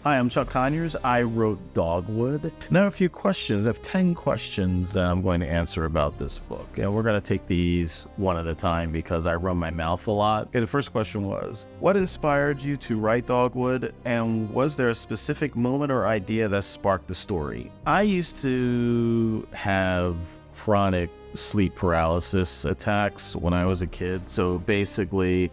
Hi, I'm Chuck Conyers. I wrote Dogwood. Now, a few questions. I have 10 questions that I'm going to answer about this book. And we're going to take these one at a time because I run my mouth a lot. Okay, the first question was, what inspired you to write Dogwood? And was there a specific moment or idea that sparked the story? I used to have chronic sleep paralysis attacks when I was a kid. So basically,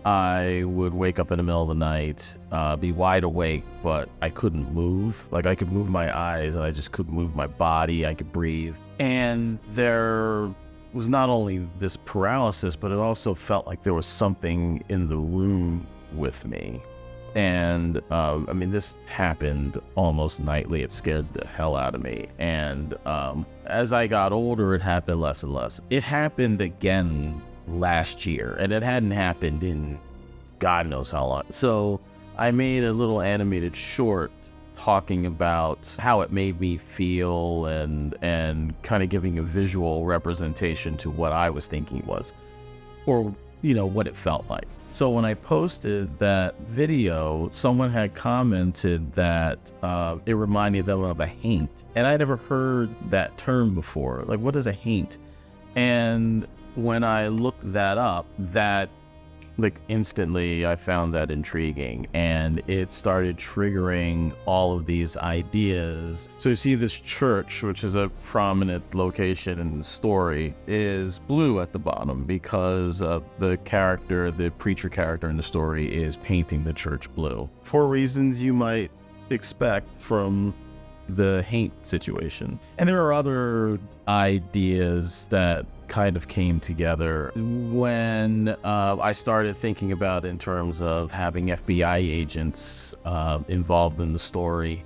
I would wake up in the middle of the night, be wide awake, but I couldn't move. Like, I could move my eyes and I just couldn't move my body. I could breathe. And there was not only this paralysis, but it also felt like there was something in the room with me. And this happened almost nightly. It scared the hell out of me. And as I got older, it happened less and less. It happened again last year, and it hadn't happened in God knows how long. So I made a little animated short talking about how it made me feel and kind of giving a visual representation to what I was thinking was, or what it felt like. So when I posted that video, someone had commented that it reminded them of a haint, and I never heard that term before. Like, what is a haint? And when I looked that up, instantly I found that intriguing, and it started triggering all of these ideas. So you see this church, which is a prominent location in the story, is blue at the bottom because the preacher character in the story is painting the church blue for reasons you might expect from the haint situation. And there are other ideas that kind of came together when I started thinking about in terms of having FBI agents involved in the story.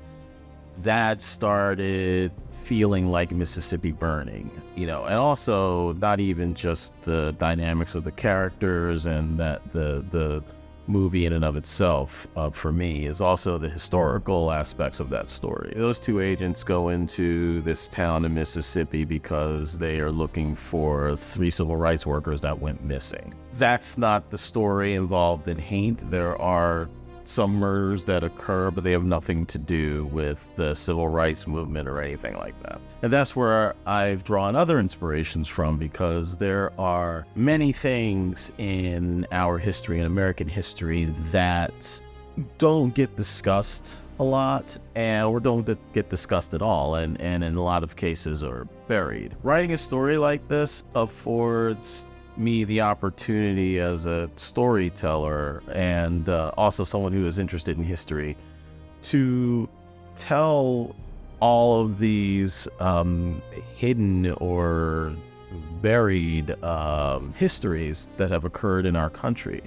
That started feeling like Mississippi Burning, and also not even just the dynamics of the characters and that the movie in and of itself, for me, is also the historical aspects of that story. Those two agents go into this town in Mississippi because they are looking for 3 civil rights workers that went missing. That's not the story involved in Haint. There are some murders that occur, but they have nothing to do with the civil rights movement or anything like that. And that's where I've drawn other inspirations from, because there are many things in our history, in American history, that don't get discussed a lot, or don't get discussed at all, and in a lot of cases are buried. Writing a story like this affords me the opportunity as a storyteller and also someone who is interested in history to tell all of these hidden or buried histories that have occurred in our country.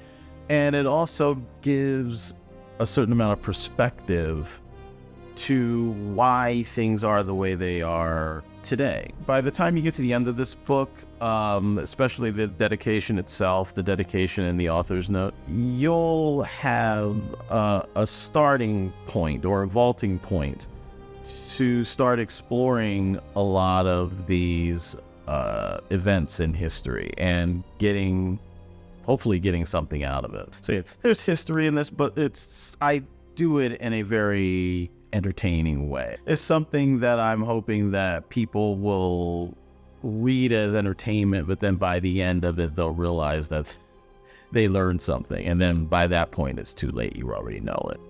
And it also gives a certain amount of perspective to why things are the way they are today. By the time you get to the end of this book, especially the dedication itself, the dedication and the author's note, you'll have a starting point or a vaulting point to start exploring a lot of these events in history and hopefully getting something out of it. So yeah, there's history in this, but I do it in a very entertaining way. It's something that I'm hoping that people will read as entertainment, but then by the end of it, they'll realize that they learned something. And then by that point, it's too late. You already know it.